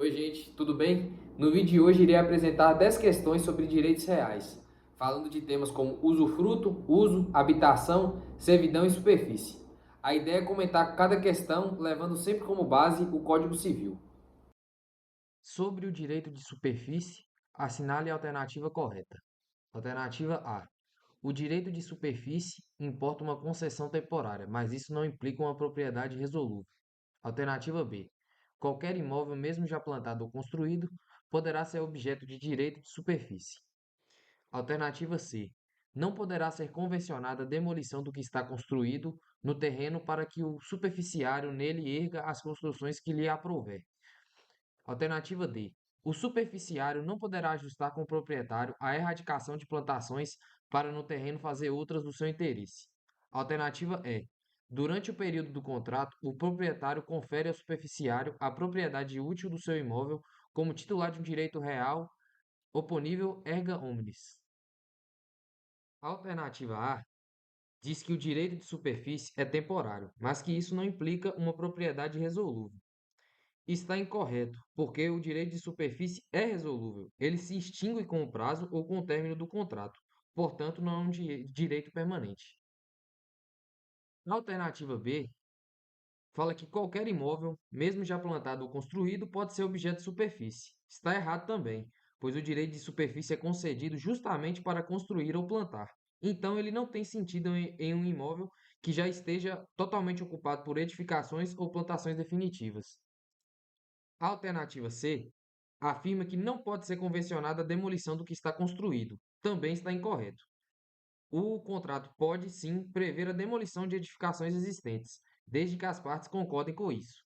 Oi, gente, tudo bem? No vídeo de hoje irei apresentar 10 questões sobre direitos reais, falando de temas como usufruto, uso, habitação, servidão e superfície. A ideia é comentar cada questão, levando sempre como base o Código Civil. Sobre o direito de superfície, assinale a alternativa correta. Alternativa A. O direito de superfície importa uma concessão temporária, mas isso não implica uma propriedade resolúvel. Alternativa B. Qualquer imóvel, mesmo já plantado ou construído, poderá ser objeto de direito de superfície. Alternativa C. Não poderá ser convencionada a demolição do que está construído no terreno para que o superficiário nele erga as construções que lhe aprouver. Alternativa D. O superficiário não poderá ajustar com o proprietário a erradicação de plantações para no terreno fazer outras do seu interesse. Alternativa E. Durante o período do contrato, o proprietário confere ao superficiário a propriedade útil do seu imóvel como titular de um direito real oponível erga omnes. A alternativa A diz que o direito de superfície é temporário, mas que isso não implica uma propriedade resolúvel. Está incorreto, porque o direito de superfície é resolúvel. Ele se extingue com o prazo ou com o término do contrato. Portanto, não é um direito permanente. Na alternativa B, fala que qualquer imóvel, mesmo já plantado ou construído, pode ser objeto de superfície. Está errado também, pois o direito de superfície é concedido justamente para construir ou plantar. Então, ele não tem sentido em um imóvel que já esteja totalmente ocupado por edificações ou plantações definitivas. A alternativa C afirma que não pode ser convencionada a demolição do que está construído. Também está incorreto. O contrato pode sim prever a demolição de edificações existentes, desde que as partes concordem com isso.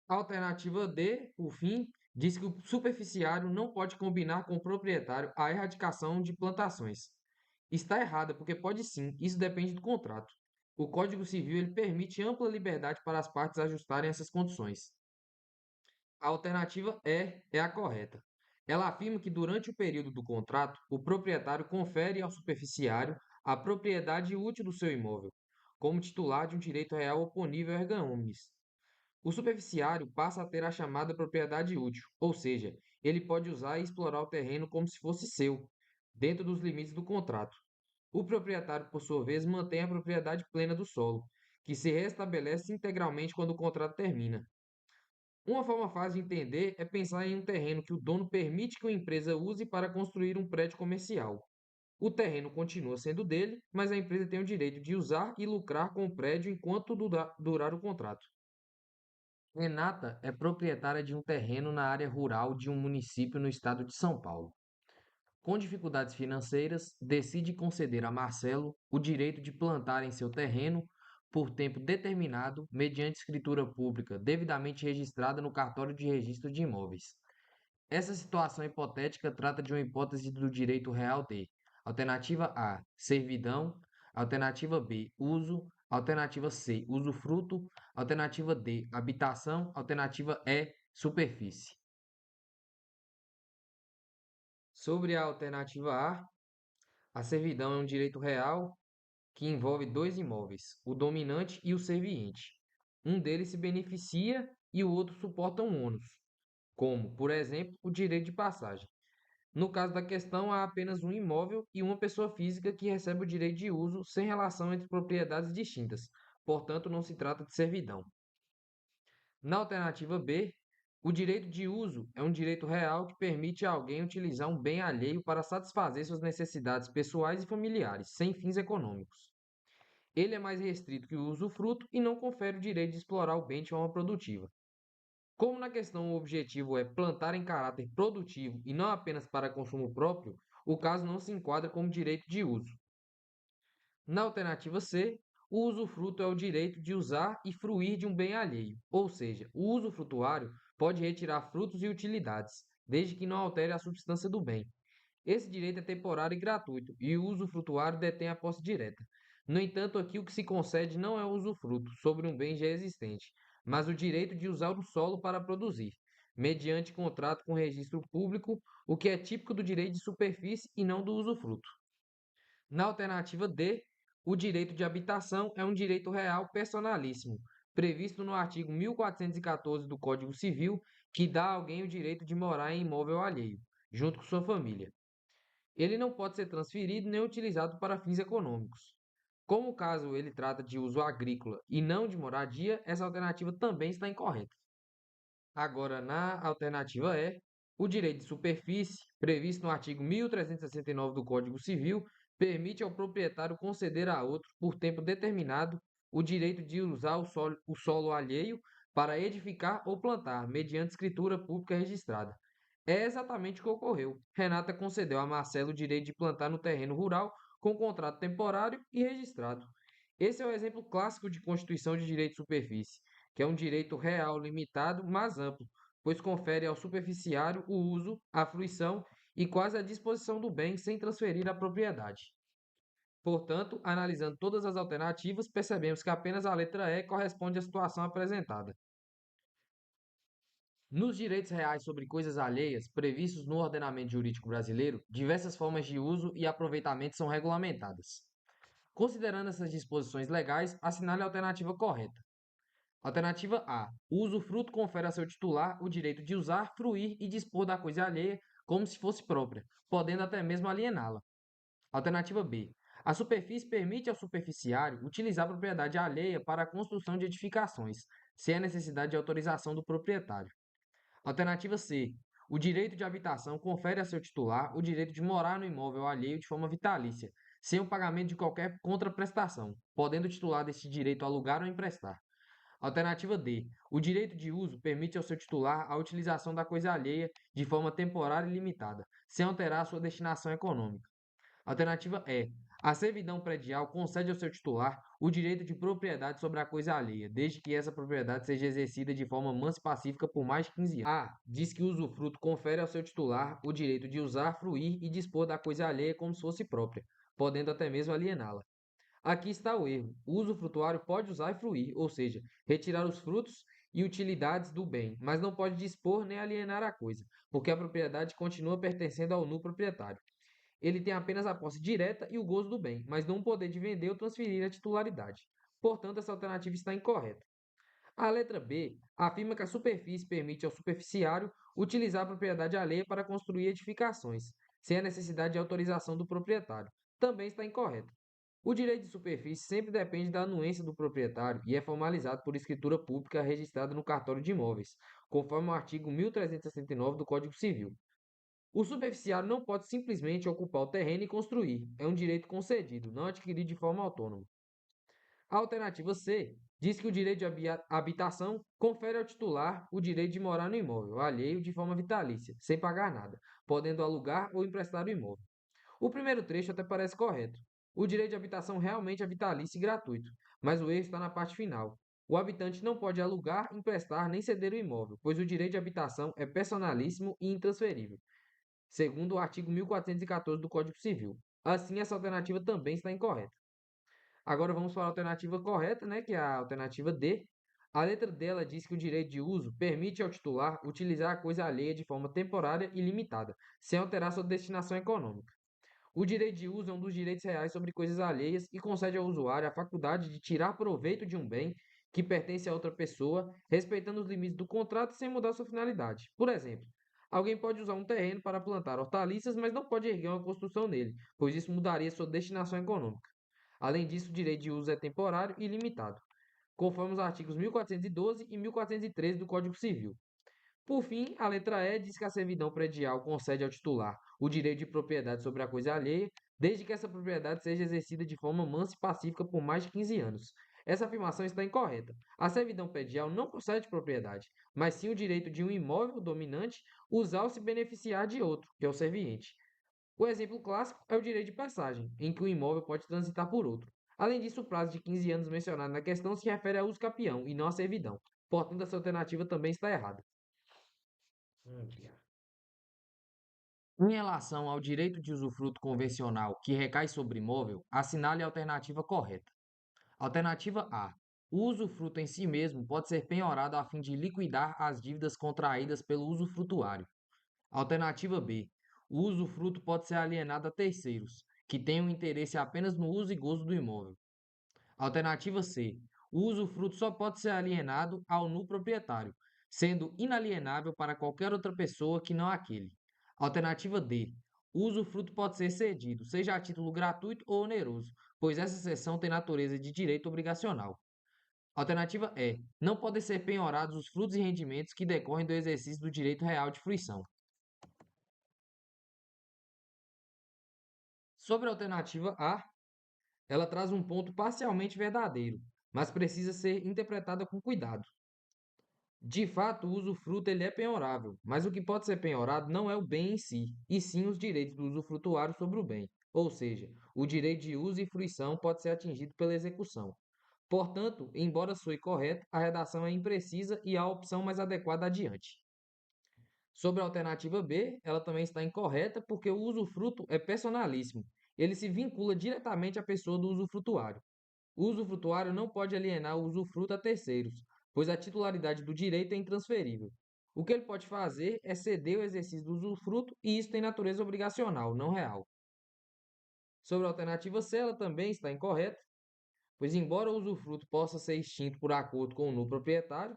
A alternativa D, por fim, diz que o superficiário não pode combinar com o proprietário a erradicação de plantações. Está errada, porque pode sim, isso depende do contrato. O Código Civil ele permite ampla liberdade para as partes ajustarem essas condições. A alternativa é a correta. Ela afirma que durante o período do contrato, o proprietário confere ao superficiário a propriedade útil do seu imóvel, como titular de um direito real oponível erga omnes. O superficiário passa a ter a chamada propriedade útil, ou seja, ele pode usar e explorar o terreno como se fosse seu, dentro dos limites do contrato. O proprietário, por sua vez, mantém a propriedade plena do solo, que se restabelece integralmente quando o contrato termina. Uma forma fácil de entender é pensar em um terreno que o dono permite que uma empresa use para construir um prédio comercial. O terreno continua sendo dele, mas a empresa tem o direito de usar e lucrar com o prédio enquanto durar o contrato. Renata é proprietária de um terreno na área rural de um município no estado de São Paulo. Com dificuldades financeiras, decide conceder a Marcelo o direito de plantar em seu terreno por tempo determinado, mediante escritura pública devidamente registrada no cartório de registro de imóveis. Essa situação hipotética trata de uma hipótese do direito real de: alternativa A, servidão; alternativa B, uso; alternativa C, usufruto; alternativa D, habitação; alternativa E, superfície. Sobre a alternativa a servidão é um direito real que envolve dois imóveis, o dominante e o serviente. Um deles se beneficia e o outro suporta um ônus, como, por exemplo, o direito de passagem. No caso da questão, há apenas um imóvel e uma pessoa física que recebe o direito de uso sem relação entre propriedades distintas, portanto, não se trata de servidão. Na alternativa B, o direito de uso é um direito real que permite a alguém utilizar um bem alheio para satisfazer suas necessidades pessoais e familiares, sem fins econômicos. Ele é mais restrito que o usufruto e não confere o direito de explorar o bem de forma produtiva. Como na questão o objetivo é plantar em caráter produtivo e não apenas para consumo próprio, o caso não se enquadra como direito de uso. Na alternativa C, o usufruto é o direito de usar e fruir de um bem alheio, ou seja, o usufrutuário pode retirar frutos e utilidades, desde que não altere a substância do bem. Esse direito é temporário e gratuito, e o usufrutuário detém a posse direta. No entanto, aqui o que se concede não é o usufruto sobre um bem já existente, mas o direito de usar o solo para produzir, mediante contrato com registro público, o que é típico do direito de superfície e não do usufruto. Na alternativa D, o direito de habitação é um direito real personalíssimo, previsto no artigo 1414 do Código Civil, que dá a alguém o direito de morar em imóvel alheio, junto com sua família. Ele não pode ser transferido nem utilizado para fins econômicos. Como o caso ele trata de uso agrícola e não de moradia, essa alternativa também está incorreta. Agora, na alternativa E, o direito de superfície, previsto no artigo 1369 do Código Civil, permite ao proprietário conceder a outro, por tempo determinado, o direito de usar o solo alheio para edificar ou plantar, mediante escritura pública registrada. É exatamente o que ocorreu. Renata concedeu a Marcelo o direito de plantar no terreno rural com contrato temporário e registrado. Esse é o exemplo clássico de constituição de direito de superfície, que é um direito real limitado, mas amplo, pois confere ao superficiário o uso, a fruição e quase a disposição do bem sem transferir a propriedade. Portanto, analisando todas as alternativas, percebemos que apenas a letra E corresponde à situação apresentada. Nos direitos reais sobre coisas alheias, previstos no ordenamento jurídico brasileiro, diversas formas de uso e aproveitamento são regulamentadas. Considerando essas disposições legais, assinale a alternativa correta. Alternativa A. O usufruto confere a seu titular o direito de usar, fruir e dispor da coisa alheia como se fosse própria, podendo até mesmo aliená-la. Alternativa B. A superfície permite ao superficiário utilizar a propriedade alheia para a construção de edificações, sem a necessidade de autorização do proprietário. Alternativa C. O direito de habitação confere a seu titular o direito de morar no imóvel alheio de forma vitalícia, sem o pagamento de qualquer contraprestação, podendo o titular deste direito alugar ou emprestar. Alternativa D. O direito de uso permite ao seu titular a utilização da coisa alheia de forma temporária e limitada, sem alterar sua destinação econômica. Alternativa E. A servidão predial concede ao seu titular o direito de propriedade sobre a coisa alheia, desde que essa propriedade seja exercida de forma mansa e pacífica por mais de 15 anos. A. Diz que o usufruto confere ao seu titular o direito de usar, fruir e dispor da coisa alheia como se fosse própria, podendo até mesmo aliená-la. Aqui está o erro. O usufrutuário pode usar e fruir, ou seja, retirar os frutos e utilidades do bem, mas não pode dispor nem alienar a coisa, porque a propriedade continua pertencendo ao nu proprietário. Ele tem apenas a posse direta e o gozo do bem, mas não o poder de vender ou transferir a titularidade. Portanto, essa alternativa está incorreta. A letra B afirma que a superfície permite ao superficiário utilizar a propriedade alheia para construir edificações, sem a necessidade de autorização do proprietário. Também está incorreta. O direito de superfície sempre depende da anuência do proprietário e é formalizado por escritura pública registrada no cartório de imóveis, conforme o artigo 1369 do Código Civil. O superficiário não pode simplesmente ocupar o terreno e construir, é um direito concedido, não adquirido de forma autônoma. A alternativa C diz que o direito de habitação confere ao titular o direito de morar no imóvel alheio de forma vitalícia, sem pagar nada, podendo alugar ou emprestar o imóvel. O primeiro trecho até parece correto. O direito de habitação realmente é vitalício e gratuito, mas o erro está na parte final. O habitante não pode alugar, emprestar nem ceder o imóvel, pois o direito de habitação é personalíssimo e intransferível, segundo o artigo 1414 do Código Civil. Assim, essa alternativa também está incorreta. Agora vamos para a alternativa correta, né, que é a alternativa D. A letra dela diz que o direito de uso permite ao titular utilizar a coisa alheia de forma temporária e limitada, sem alterar sua destinação econômica. O direito de uso é um dos direitos reais sobre coisas alheias e concede ao usuário a faculdade de tirar proveito de um bem que pertence a outra pessoa, respeitando os limites do contrato sem mudar sua finalidade. Por exemplo, alguém pode usar um terreno para plantar hortaliças, mas não pode erguer uma construção nele, pois isso mudaria sua destinação econômica. Além disso, o direito de uso é temporário e limitado, conforme os artigos 1412 e 1413 do Código Civil. Por fim, a letra E diz que a servidão predial concede ao titular o direito de propriedade sobre a coisa alheia, desde que essa propriedade seja exercida de forma mansa e pacífica por mais de 15 anos. Essa afirmação está incorreta. A servidão predial não concede propriedade, mas sim o direito de um imóvel dominante usar ou se beneficiar de outro, que é o serviente. O exemplo clássico é o direito de passagem, em que o imóvel pode transitar por outro. Além disso, o prazo de 15 anos mencionado na questão se refere a uso capião e não à servidão. Portanto, essa alternativa também está errada. Em relação ao direito de usufruto convencional que recai sobre imóvel, assinale a alternativa correta. Alternativa A. O usufruto em si mesmo pode ser penhorado a fim de liquidar as dívidas contraídas pelo usufrutuário. Alternativa B. O usufruto pode ser alienado a terceiros, que tenham interesse apenas no uso e gozo do imóvel. Alternativa C. o usufruto só pode ser alienado ao nu proprietário, sendo inalienável para qualquer outra pessoa que não aquele. Alternativa D. O usufruto pode ser cedido, seja a título gratuito ou oneroso, pois essa cessão tem natureza de direito obrigacional. Alternativa E. Não podem ser penhorados os frutos e rendimentos que decorrem do exercício do direito real de fruição. Sobre a alternativa A, ela traz um ponto parcialmente verdadeiro, mas precisa ser interpretada com cuidado. De fato, o usufruto ele é penhorável, mas o que pode ser penhorado não é o bem em si, e sim os direitos do usufrutuário sobre o bem. Ou seja, o direito de uso e fruição pode ser atingido pela execução. Portanto, embora soe correta, a redação é imprecisa e há a opção mais adequada adiante. Sobre a alternativa B, ela também está incorreta porque o usufruto é personalíssimo. Ele se vincula diretamente à pessoa do usufrutuário. O usufrutuário não pode alienar o usufruto a terceiros, pois a titularidade do direito é intransferível. O que ele pode fazer é ceder o exercício do usufruto e isso tem natureza obrigacional, não real. Sobre a alternativa C, ela também está incorreta, pois embora o usufruto possa ser extinto por acordo com o nu proprietário,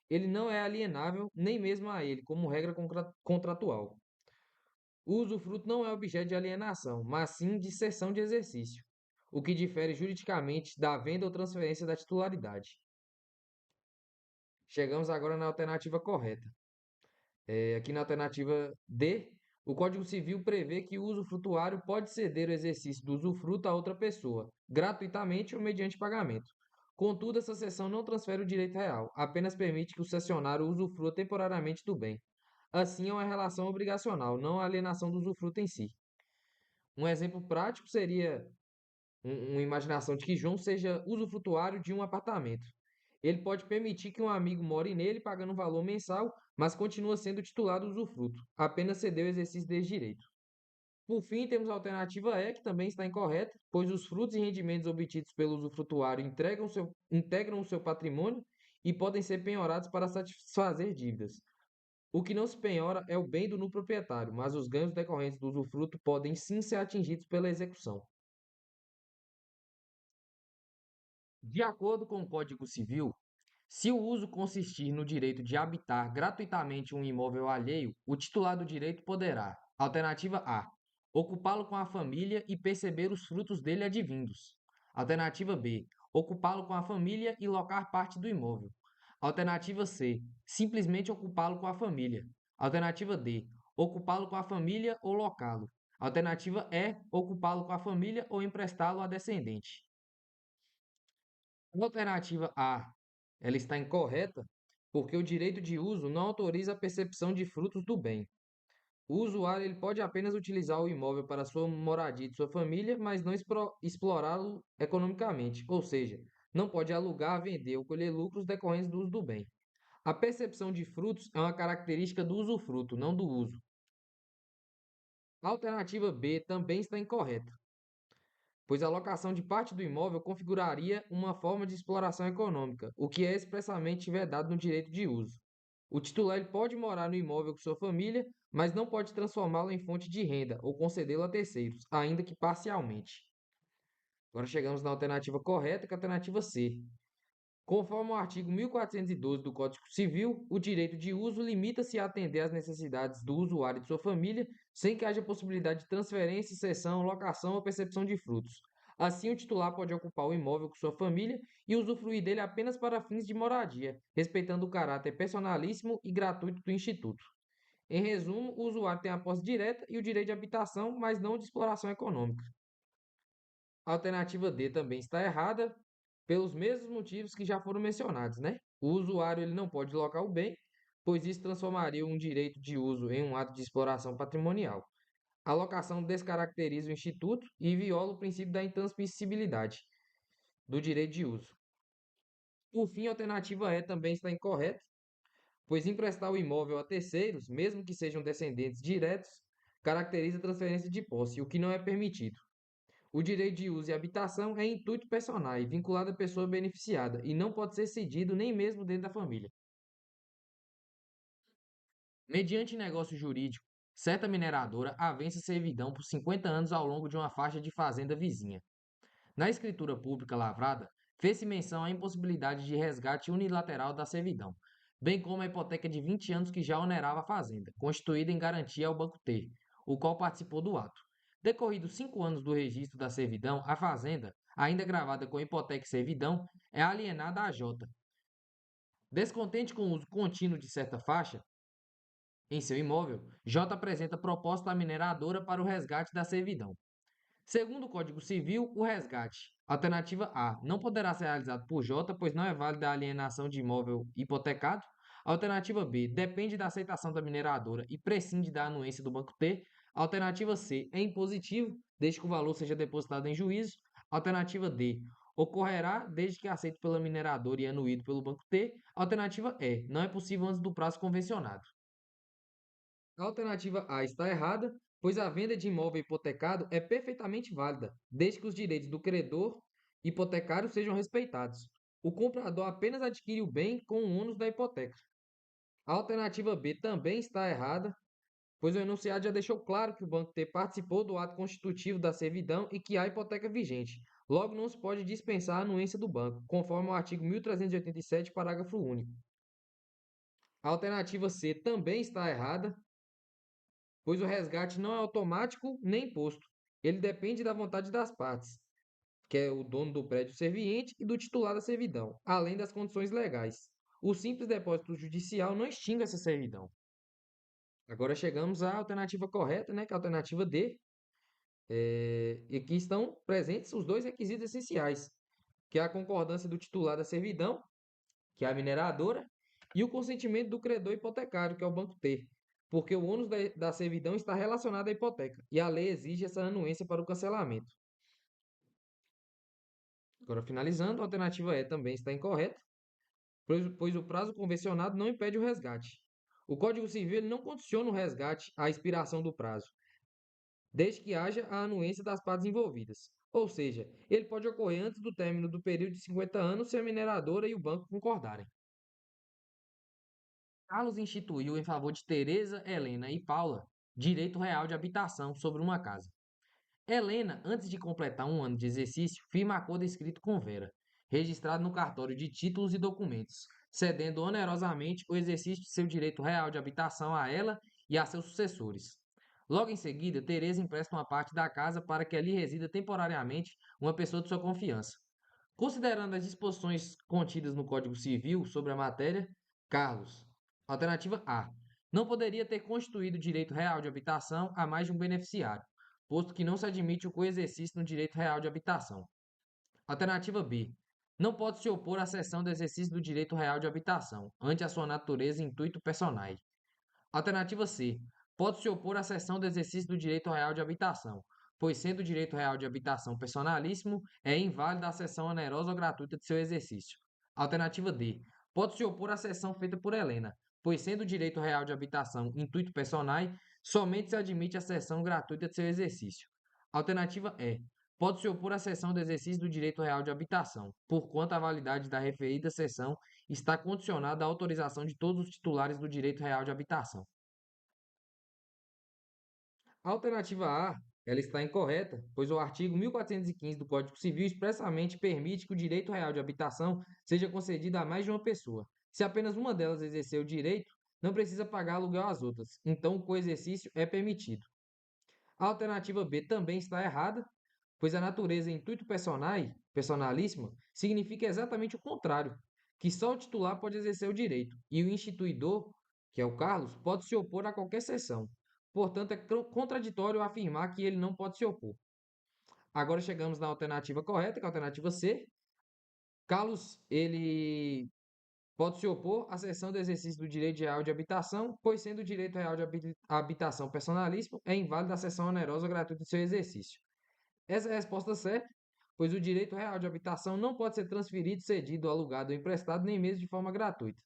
ele não é alienável nem mesmo a ele, como regra contratual. O usufruto não é objeto de alienação, mas sim de cessão de exercício, o que difere juridicamente da venda ou transferência da titularidade. Chegamos agora na alternativa correta. Aqui na alternativa D, o Código Civil prevê que o usufrutuário pode ceder o exercício do usufruto a outra pessoa, gratuitamente ou mediante pagamento. Contudo, essa cessão não transfere o direito real, apenas permite que o cessionário usufrua temporariamente do bem. Assim, é uma relação obrigacional, não a alienação do usufruto em si. Um exemplo prático seria uma imaginação de que João seja usufrutuário de um apartamento. Ele pode permitir que um amigo more nele pagando um valor mensal, mas continua sendo titular do usufruto, apenas cedeu o exercício desse direito. Por fim, temos a alternativa E, que também está incorreta, pois os frutos e rendimentos obtidos pelo usufrutuário integram o seu patrimônio e podem ser penhorados para satisfazer dívidas. O que não se penhora é o bem do nu proprietário, mas os ganhos decorrentes do usufruto podem sim ser atingidos pela execução. De acordo com o Código Civil, se o uso consistir no direito de habitar gratuitamente um imóvel alheio, o titular do direito poderá: alternativa A, ocupá-lo com a família e perceber os frutos dele advindos. Alternativa B, ocupá-lo com a família e locar parte do imóvel. Alternativa C, simplesmente ocupá-lo com a família. Alternativa D, ocupá-lo com a família ou locá-lo. Alternativa E, ocupá-lo com a família ou emprestá-lo a descendente. A alternativa A, ela está incorreta porque o direito de uso não autoriza a percepção de frutos do bem. O usuário ele pode apenas utilizar o imóvel para sua moradia e de sua família, mas não explorá-lo economicamente, ou seja, não pode alugar, vender ou colher lucros decorrentes do uso do bem. A percepção de frutos é uma característica do usufruto, não do uso. A alternativa B também está incorreta, pois a locação de parte do imóvel configuraria uma forma de exploração econômica, o que é expressamente vedado no direito de uso. O titular ele pode morar no imóvel com sua família, mas não pode transformá-lo em fonte de renda ou concedê-lo a terceiros, ainda que parcialmente. Agora chegamos na alternativa correta, que é a alternativa C. Conforme o artigo 1412 do Código Civil, o direito de uso limita-se a atender às necessidades do usuário e de sua família, sem que haja possibilidade de transferência, cessão, locação ou percepção de frutos. Assim, o titular pode ocupar o imóvel com sua família e usufruir dele apenas para fins de moradia, respeitando o caráter personalíssimo e gratuito do Instituto. Em resumo, o usuário tem a posse direta e o direito de habitação, mas não de exploração econômica. A alternativa D também está errada, pelos mesmos motivos que já foram mencionados, né? O usuário ele não pode locar o bem, pois isso transformaria um direito de uso em um ato de exploração patrimonial. A locação descaracteriza o instituto e viola o princípio da intransmissibilidade do direito de uso. Por fim, a alternativa E também está incorreta, pois emprestar o imóvel a terceiros, mesmo que sejam descendentes diretos, caracteriza a transferência de posse, o que não é permitido. O direito de uso e habitação é intuito personal e vinculado à pessoa beneficiada e não pode ser cedido nem mesmo dentro da família. Mediante negócio jurídico, certa mineradora avança servidão por 50 anos ao longo de uma faixa de fazenda vizinha. Na escritura pública lavrada, Fez-se menção à impossibilidade de resgate unilateral da servidão, bem como a hipoteca de 20 anos que já onerava a fazenda, constituída em garantia ao Banco T, o qual participou do ato. Decorridos 5 anos do registro da servidão, a fazenda, ainda gravada com hipoteca e servidão, é alienada à J. Descontente com o uso contínuo de certa faixa em seu imóvel, J apresenta proposta à mineradora para o resgate da servidão. Segundo o Código Civil, o resgate. Alternativa A. Não poderá ser realizado por J, pois não é válida a alienação de imóvel hipotecado. Alternativa B. Depende da aceitação da mineradora e prescinde da anuência do Banco T. Alternativa C. É impositivo, desde que o valor seja depositado em juízo. Alternativa D. Ocorrerá desde que aceito pela mineradora e anuído pelo Banco T. Alternativa E. Não é possível antes do prazo convencionado. A alternativa A está errada, pois a venda de imóvel hipotecado é perfeitamente válida, desde que os direitos do credor hipotecário sejam respeitados. O comprador apenas adquire o bem com o ônus da hipoteca. A alternativa B também está errada, pois o enunciado já deixou claro que o Banco T participou do ato constitutivo da servidão e que há hipoteca vigente. Logo, não se pode dispensar a anuência do banco, conforme o artigo 1387, parágrafo único. A alternativa C também está errada, pois o resgate não é automático nem imposto. Ele depende da vontade das partes, que é o dono do prédio serviente e do titular da servidão, além das condições legais. O simples depósito judicial não extingue essa servidão. Agora chegamos à alternativa correta, né, que é a alternativa D, e aqui estão presentes os dois requisitos essenciais, que é a concordância do titular da servidão, que é a mineradora, e o consentimento do credor hipotecário, que é o Banco T, porque o ônus da servidão está relacionado à hipoteca, e a lei exige essa anuência para o cancelamento. Agora, finalizando, a alternativa E também está incorreta, pois o prazo convencionado não impede o resgate. O Código Civil ele não condiciona o resgate à expiração do prazo, desde que haja a anuência das partes envolvidas. Ou seja, ele pode ocorrer antes do término do período de 50 anos se a mineradora e o banco concordarem. Carlos instituiu em favor de Teresa, Helena e Paula direito real de habitação sobre uma casa. Helena, antes de completar um ano de exercício, firma acordo escrito com Vera, registrado no cartório de títulos e documentos, cedendo onerosamente o exercício de seu direito real de habitação a ela e a seus sucessores. Logo em seguida, Teresa empresta uma parte da casa para que ali resida temporariamente uma pessoa de sua confiança. Considerando as disposições contidas no Código Civil sobre a matéria, Carlos. Alternativa A. Não poderia ter constituído direito real de habitação a mais de um beneficiário, posto que não se admite o coexercício no direito real de habitação. Alternativa B. Não pode se opor à cessão do exercício do direito real de habitação, ante a sua natureza e intuito personae. Alternativa C. Pode-se opor à cessão do exercício do direito real de habitação, pois, sendo o direito real de habitação personalíssimo, é inválida a cessão onerosa ou gratuita de seu exercício. Alternativa D. Pode-se opor à cessão feita por Helena, pois, sendo o direito real de habitação intuito personae, somente se admite a cessão gratuita de seu exercício. Alternativa E. Pode-se opor à cessão do exercício do direito real de habitação, porquanto a validade da referida cessão está condicionada à autorização de todos os titulares do direito real de habitação. A alternativa A, ela está incorreta, pois o artigo 1415 do Código Civil expressamente permite que o direito real de habitação seja concedido a mais de uma pessoa. Se apenas uma delas exercer o direito, não precisa pagar aluguel às outras, então o coexercício é permitido. A alternativa B também está errada, pois a natureza intuito personae, personalíssima, significa exatamente o contrário, que só o titular pode exercer o direito, e o instituidor, que é o Carlos, pode se opor a qualquer sessão. Portanto, é contraditório afirmar que ele não pode se opor. Agora chegamos na alternativa correta, que é a alternativa C. Carlos, ele pode se opor à cessão do exercício do direito real de habitação, pois sendo o direito real de habitação personalíssimo, é inválida a cessão onerosa ou gratuita de seu exercício. Essa é a resposta certa, pois o direito real de habitação não pode ser transferido, cedido, alugado ou emprestado, nem mesmo de forma gratuita.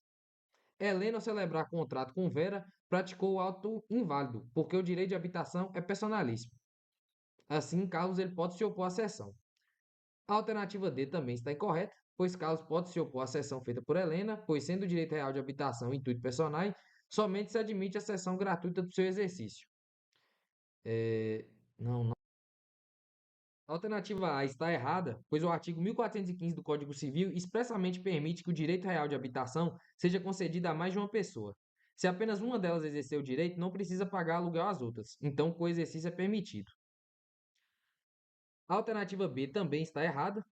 Helena, ao celebrar contrato com Vera, praticou o ato inválido, porque o direito de habitação é personalíssimo. Assim, Carlos ele pode se opor à cessão. A alternativa D também está incorreta, pois Carlos pode se opor à cessão feita por Helena, pois sendo o direito real de habitação intuito personae, somente se admite a cessão gratuita do seu exercício. Não, A alternativa A está errada, pois o artigo 1415 do Código Civil expressamente permite que o direito real de habitação seja concedido a mais de uma pessoa. Se apenas uma delas exercer o direito, não precisa pagar aluguel às outras, então o coexercício é permitido. A alternativa B também está errada,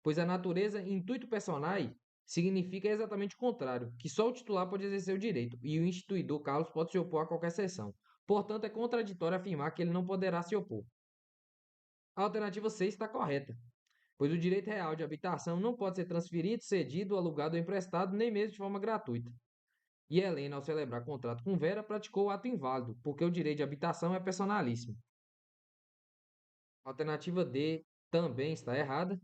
pois a natureza intuito personae significa exatamente o contrário, que só o titular pode exercer o direito e o instituidor Carlos pode se opor a qualquer sessão. Portanto, é contraditório afirmar que ele não poderá se opor. A alternativa C está correta, pois o direito real de habitação não pode ser transferido, cedido, alugado ou emprestado, nem mesmo de forma gratuita. E Helena, ao celebrar contrato com Vera, praticou o ato inválido, porque o direito de habitação é personalíssimo. A alternativa D também está errada,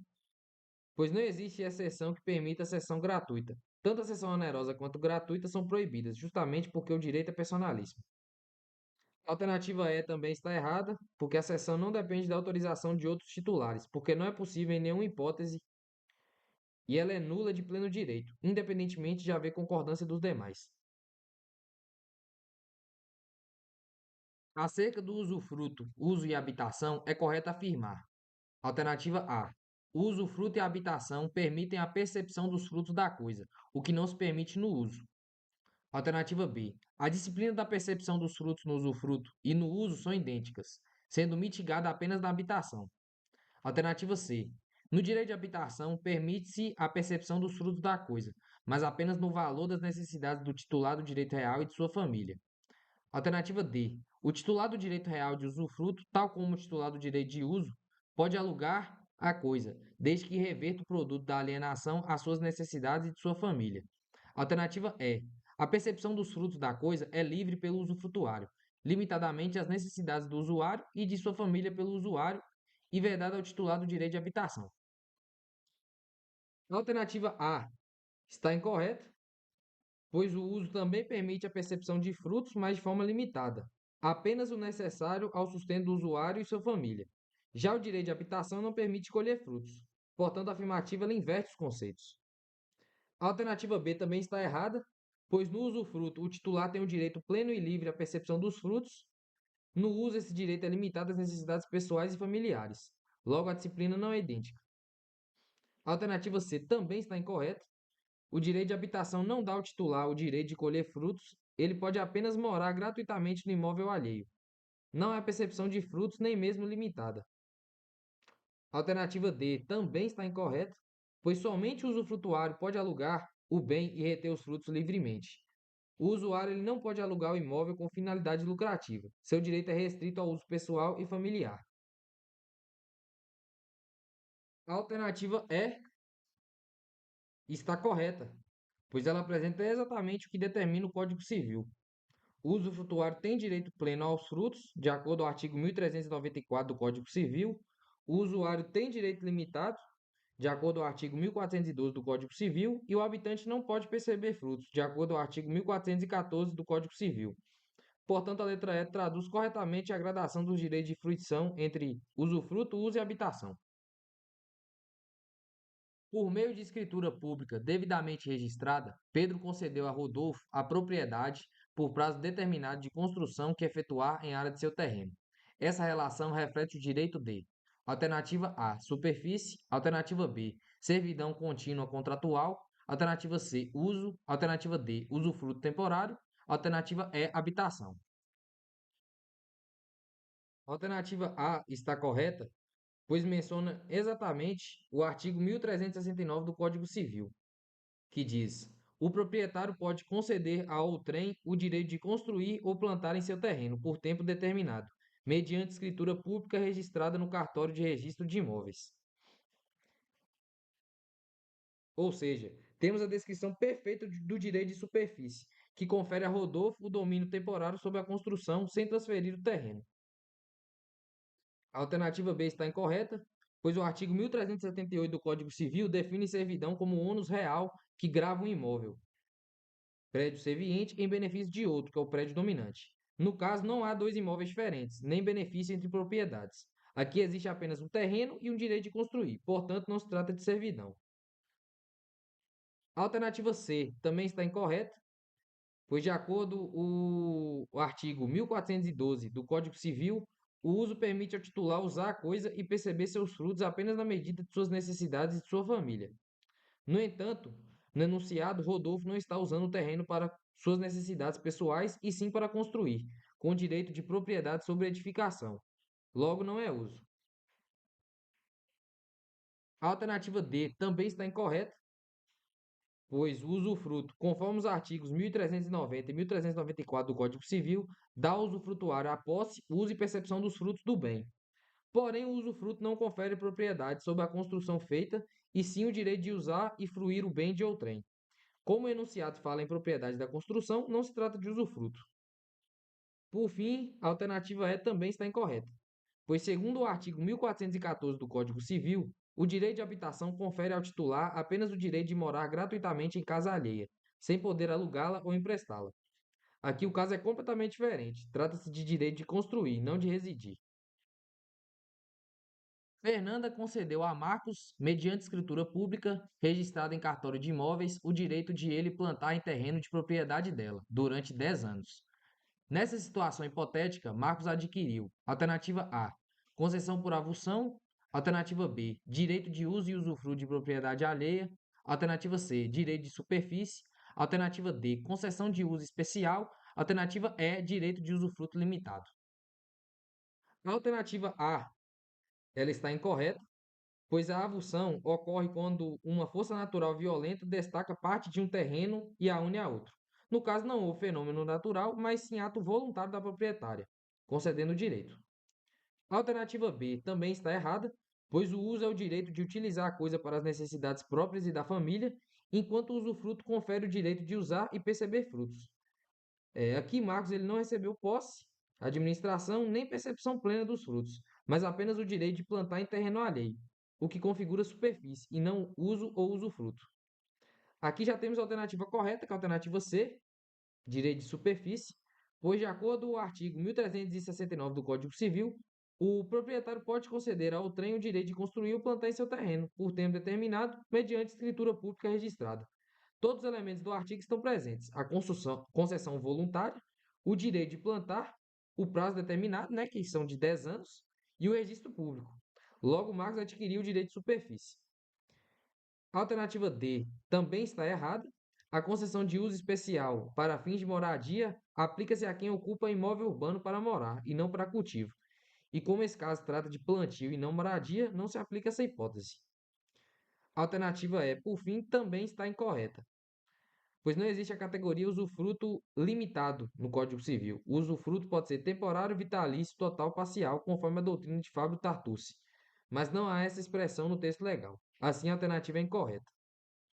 pois não existe exceção que permita a cessão gratuita. Tanto a cessão onerosa quanto gratuita são proibidas, justamente porque o direito é personalíssimo. A alternativa E também está errada, porque a cessão não depende da autorização de outros titulares, porque não é possível em nenhuma hipótese e ela é nula de pleno direito, independentemente de haver concordância dos demais. Acerca do usufruto, uso e habitação, é correto afirmar. Alternativa A. O usufruto e a habitação permitem a percepção dos frutos da coisa, o que não se permite no uso. Alternativa B. A disciplina da percepção dos frutos no usufruto e no uso são idênticas, sendo mitigada apenas na habitação. Alternativa C. No direito de habitação, permite-se a percepção dos frutos da coisa, mas apenas no valor das necessidades do titular do direito real e de sua família. Alternativa D. O titular do direito real de usufruto, tal como o titular do direito de uso, pode alugar a coisa, desde que reverta o produto da alienação às suas necessidades e de sua família. Alternativa E. A percepção dos frutos da coisa é livre pelo usufrutuário, limitadamente às necessidades do usuário e de sua família pelo usuário, e vedada ao titular do direito de habitação. A alternativa A está incorreta, pois o uso também permite a percepção de frutos, mas de forma limitada, apenas o necessário ao sustento do usuário e sua família. Já o direito de habitação não permite colher frutos, portanto, a afirmativa ela inverte os conceitos. A alternativa B também está errada, pois no usufruto o titular tem o direito pleno e livre à percepção dos frutos. No uso, esse direito é limitado às necessidades pessoais e familiares. Logo, a disciplina não é idêntica. A alternativa C também está incorreta. O direito de habitação não dá ao titular o direito de colher frutos, ele pode apenas morar gratuitamente no imóvel alheio. Não há percepção de frutos, nem mesmo limitada. A alternativa D também está incorreta, pois somente o usufrutuário pode alugar o bem e reter os frutos livremente. O usuário ele não pode alugar o imóvel com finalidade lucrativa. Seu direito é restrito ao uso pessoal e familiar. A alternativa E está correta, pois ela apresenta exatamente o que determina o Código Civil. O usufrutuário tem direito pleno aos frutos, de acordo com o artigo 1394 do Código Civil. O usuário tem direito limitado, de acordo com o artigo 1412 do Código Civil, e o habitante não pode perceber frutos, de acordo com o artigo 1414 do Código Civil. Portanto, a letra E traduz corretamente a gradação dos direitos de fruição entre usufruto, uso e habitação. Por meio de escritura pública devidamente registrada, Pedro concedeu a Rodolfo a propriedade por prazo determinado de construção que efetuar em área de seu terreno. Essa relação reflete o direito de: alternativa A, superfície; alternativa B, servidão contínua contratual; alternativa C, uso; alternativa D, usufruto temporário; alternativa E, habitação. A alternativa A está correta, pois menciona exatamente o artigo 1369 do Código Civil, que diz: o proprietário pode conceder a outrem o direito de construir ou plantar em seu terreno por tempo determinado, mediante escritura pública registrada no cartório de registro de imóveis. Ou seja, temos a descrição perfeita do direito de superfície, que confere a Rodolfo o domínio temporário sobre a construção sem transferir o terreno. A alternativa B está incorreta, pois o artigo 1378 do Código Civil define servidão como ônus real que grava um imóvel, prédio serviente, em benefício de outro, que é o prédio dominante. No caso, não há dois imóveis diferentes, nem benefício entre propriedades. Aqui existe apenas um terreno e um direito de construir, portanto, não se trata de servidão. A alternativa C também está incorreta, pois, de acordo com o artigo 1412 do Código Civil, O uso permite ao titular usar a coisa e perceber seus frutos apenas na medida de suas necessidades e de sua família. No entanto, no enunciado, Rodolfo não está usando o terreno para suas necessidades pessoais e sim para construir, com direito de propriedade sobre a edificação. Logo, não é uso. A alternativa D também está incorreta, pois o usufruto, conforme os artigos 1390 e 1394 do Código Civil, dá ao usufrutuário a posse, uso e percepção dos frutos do bem. Porém, o usufruto não confere propriedade sobre a construção feita, e sim o direito de usar e fruir o bem de outrem. Como o enunciado fala em propriedade da construção, não se trata de usufruto. Por fim, a alternativa E também está incorreta, pois, segundo o artigo 1414 do Código Civil, o direito de habitação confere ao titular apenas o direito de morar gratuitamente em casa alheia, sem poder alugá-la ou emprestá-la. Aqui o caso é completamente diferente. Trata-se de direito de construir, não de residir. Fernanda concedeu a Marcos, mediante escritura pública, registrada em cartório de imóveis, o direito de ele plantar em terreno de propriedade dela, durante 10 anos. Nessa situação hipotética, Marcos adquiriu: alternativa A, concessão por avulsão; alternativa B, direito de uso e usufruto de propriedade alheia; alternativa C, direito de superfície; alternativa D, concessão de uso especial; alternativa E, direito de usufruto limitado. A alternativa A, ela está incorreta, pois a avulsão ocorre quando uma força natural violenta destaca parte de um terreno e a une a outro. No caso, não houve fenômeno natural, mas sim ato voluntário da proprietária, concedendo o direito. A alternativa B também está errada, pois o uso é o direito de utilizar a coisa para as necessidades próprias e da família, enquanto o usufruto confere o direito de usar e perceber frutos. Aqui, Marcos ele não recebeu posse, administração nem percepção plena dos frutos, mas apenas o direito de plantar em terreno alheio, o que configura superfície e não uso ou usufruto. Aqui já temos a alternativa correta, que é a alternativa C, direito de superfície, pois, de acordo com o artigo 1369 do Código Civil, o proprietário pode conceder ao outrem o direito de construir ou plantar em seu terreno, por tempo determinado, mediante escritura pública registrada. Todos os elementos do artigo estão presentes: a concessão voluntária, o direito de plantar, o prazo determinado, né, que são de 10 anos, e o registro público. Logo, Marcos adquiriu o direito de superfície. A alternativa D também está errada. A concessão de uso especial para fins de moradia aplica-se a quem ocupa imóvel urbano para morar e não para cultivo. E como esse caso trata de plantio e não moradia, não se aplica essa hipótese. A alternativa E, por fim, também está incorreta, pois não existe a categoria usufruto limitado no Código Civil. O usufruto pode ser temporário, vitalício, total, parcial, conforme a doutrina de Fábio Tartucci, mas não há essa expressão no texto legal. Assim, a alternativa é incorreta.